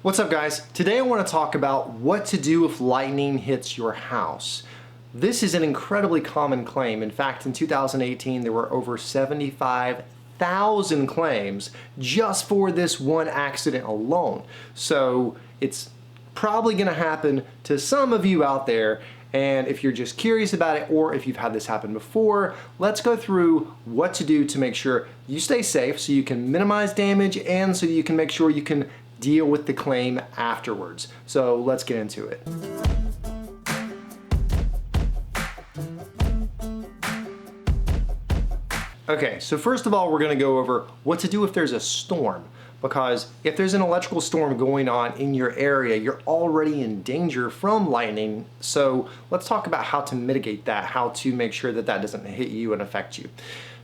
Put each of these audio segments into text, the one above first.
What's up, guys? Today I want to talk about what to do if lightning hits your house. This is an incredibly common claim. In fact, in 2018 there were over 75,000 claims just for this one accident alone. So it's probably going to happen to some of you out there. And if you're just curious about it, or if you've had this happen before, let's go through what to do to make sure you stay safe so you can minimize damage and so you can make sure you can deal with the claim afterwards. So let's get into it. Okay, so first of all, we're gonna go over what to do if there's a storm. Because if there's an electrical storm going on in your area, you're already in danger from lightning. So let's talk about how to mitigate that, how to make sure that that doesn't hit you and affect you.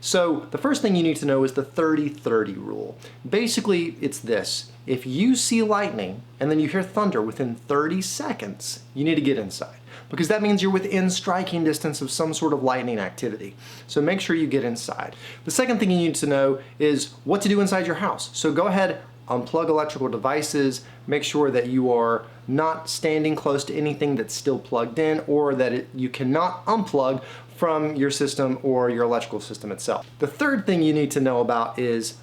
So the first thing you need to know is the 30-30 rule. Basically, it's this. If you see lightning and then you hear thunder within 30 seconds, you need to get inside, because that means you're within striking distance of some sort of lightning activity. So make sure you get inside. The second thing you need to know is what to do inside your house. So go ahead, unplug electrical devices, make sure that you are not standing close to anything that's still plugged in, or that you cannot unplug from your system or your electrical system itself. The third thing you need to know about is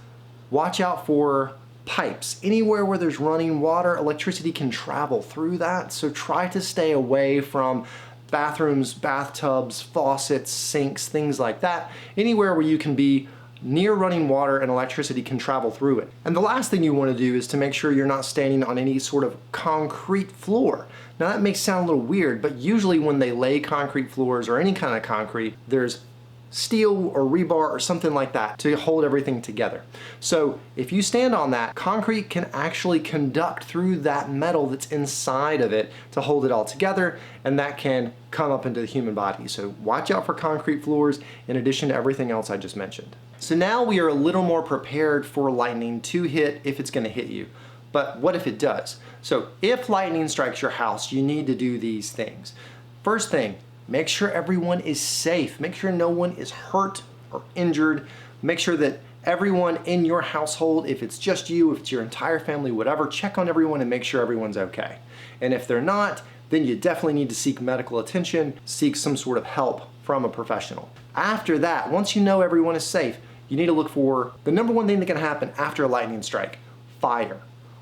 watch out for pipes. Anywhere where there's running water, electricity can travel through that, so try to stay away from bathrooms, bathtubs, faucets, sinks, things like that. Anywhere where you can be near running water and electricity can travel through it. And the last thing you want to do is to make sure you're not standing on any sort of concrete floor. Now that may sound a little weird, but usually when they lay concrete floors or any kind of concrete, there's steel or rebar or something like that to hold everything together. So if you stand on that, concrete can actually conduct through that metal that's inside of it to hold it all together, and that can come up into the human body. So watch out for concrete floors in addition to everything else I just mentioned. So now we are a little more prepared for lightning to hit if it's going to hit you. But what if it does? So if lightning strikes your house, you need to do these things. First thing, make sure everyone is safe. Make sure no one is hurt or injured. Make sure that everyone in your household, if it's just you, if it's your entire family, whatever, check on everyone and make sure everyone's okay. And if they're not, then you definitely need to seek medical attention, seek some sort of help from a professional. After that, once you know everyone is safe, you need to look for the number one thing that can happen after a lightning strike: fire.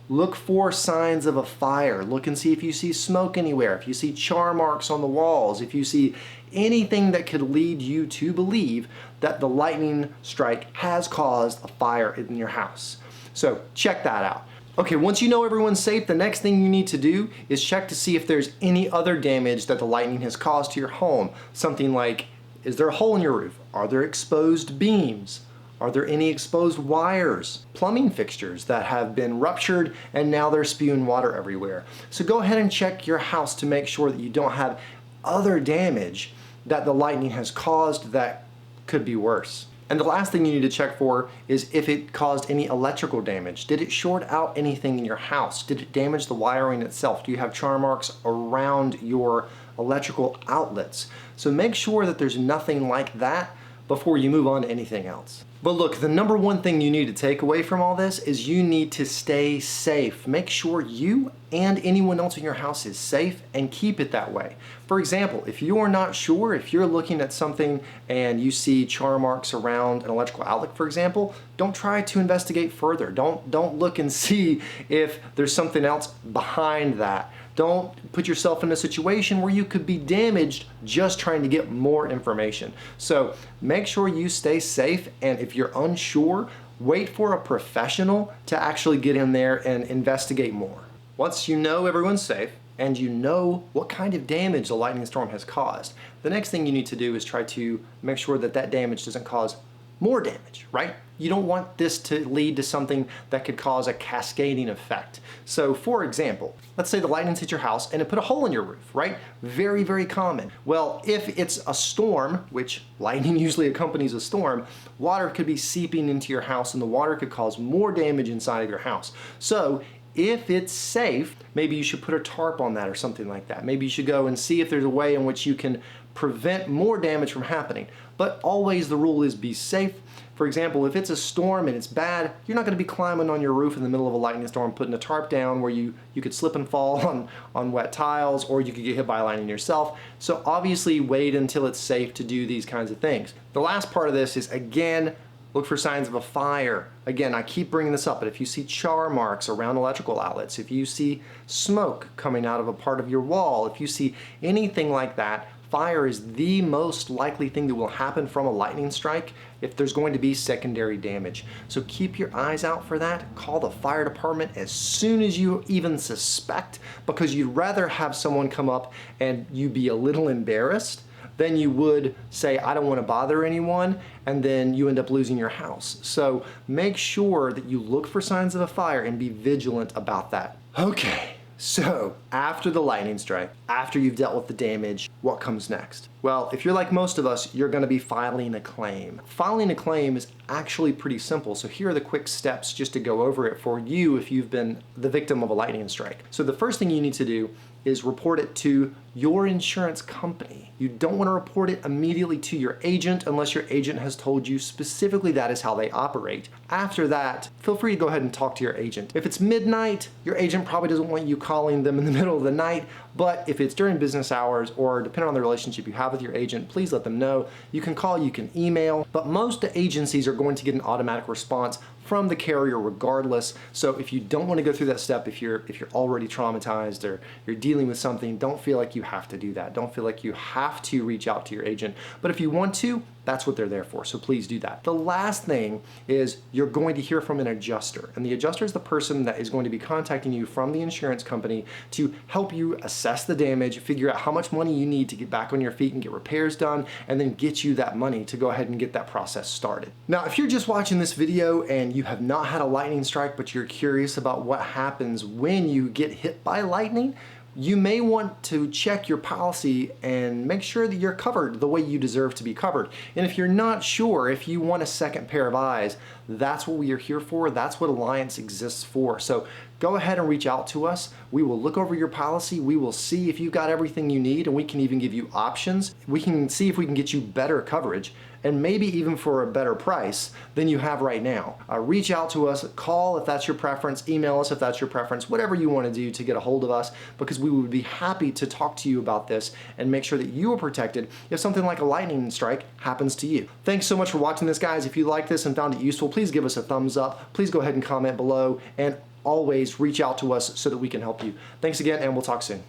Look for signs of a fire. Look and see if you see smoke anywhere, if you see char marks on the walls, if you see anything that could lead you to believe that the lightning strike has caused a fire in your house. So check that out. Okay, once you know everyone's safe, the next thing you need to do is check to see if there's any other damage that the lightning has caused to your home. Something like, is there a hole in your roof? Are there exposed beams? Are there any exposed wires, plumbing fixtures that have been ruptured and now they're spewing water everywhere? So go ahead and check your house to make sure that you don't have other damage that the lightning has caused that could be worse. And the last thing you need to check for is if it caused any electrical damage. Did it short out anything in your house? Did it damage the wiring itself? Do you have char marks around your electrical outlets? So make sure that there's nothing like that before you move on to anything else. But look, the number one thing you need to take away from all this is you need to stay safe. Make sure you and anyone else in your house is safe and keep it that way. For example, if you are not sure, if you're looking at something and you see char marks around an electrical outlet, for example, don't try to investigate further. Don't look and see if there's something else behind that. Don't put yourself in a situation where you could be damaged just trying to get more information. So make sure you stay safe, and if you're unsure, wait for a professional to actually get in there and investigate more. Once you know everyone's safe and you know what kind of damage the lightning storm has caused, the next thing you need to do is try to make sure that that damage doesn't cause more damage, right? You don't want this to lead to something that could cause a cascading effect. So for example, let's say the lightning hit your house and it put a hole in your roof, right? Very, very common. Well, if it's a storm, which lightning usually accompanies a storm, water could be seeping into your house and the water could cause more damage inside of your house. So if it's safe, maybe you should put a tarp on that or something like that. Maybe you should go and see if there's a way in which you can prevent more damage from happening. But always the rule is be safe. For example, if it's a storm and it's bad, you're not going to be climbing on your roof in the middle of a lightning storm, putting a tarp down where you could slip and fall on wet tiles, or you could get hit by lightning yourself. So obviously wait until it's safe to do these kinds of things. The last part of this is, again, look for signs of a fire. Again, I keep bringing this up, but if you see char marks around electrical outlets, if you see smoke coming out of a part of your wall, if you see anything like that, fire is the most likely thing that will happen from a lightning strike if there's going to be secondary damage. So keep your eyes out for that. Call the fire department as soon as you even suspect, because you'd rather have someone come up and you be a little embarrassed than you would say, I don't want to bother anyone, and then you end up losing your house. So make sure that you look for signs of a fire and be vigilant about that. Okay. So, after the lightning strike, after you've dealt with the damage, what comes next? Well, if you're like most of us, you're going to be filing a claim. Filing a claim is actually pretty simple, so here are the quick steps just to go over it for you if you've been the victim of a lightning strike. So the first thing you need to do is report it to your insurance company. You don't want to report it immediately to your agent unless your agent has told you specifically that is how they operate. After that, feel free to go ahead and talk to your agent. If it's midnight, your agent probably doesn't want you calling them in the middle of the night, but if it's during business hours or depending on the relationship you have with your agent, please let them know. You can call, you can email, but most agencies are going to get an automatic response from the carrier regardless. So if you don't want to go through that step, if you're already traumatized or you're dealing with something, don't feel like you have to do that. Don't feel like you have to reach out to your agent. But if you want to, that's what they're there for, so please do that. The last thing is you're going to hear from an adjuster, and the adjuster is the person that is going to be contacting you from the insurance company to help you assess the damage, figure out how much money you need to get back on your feet and get repairs done, and then get you that money to go ahead and get that process started. Now, if you're just watching this video and you have not had a lightning strike, but you're curious about what happens when you get hit by lightning, you may want to check your policy and make sure that you're covered the way you deserve to be covered. And if you're not sure, if you want a second pair of eyes, that's what we are here for. That's what Alliance exists for. So go ahead and reach out to us. We will look over your policy. We will see if you've got everything you need, and we can even give you options. We can see if we can get you better coverage, and maybe even for a better price than you have right now. Reach out to us, call if that's your preference, email us if that's your preference, whatever you want to do to get a hold of us, because we would be happy to talk to you about this and make sure that you are protected if something like a lightning strike happens to you. Thanks so much for watching this, guys. If you liked this and found it useful, please give us a thumbs up. Please go ahead and comment below, and always reach out to us so that we can help you. Thanks again, and we'll talk soon.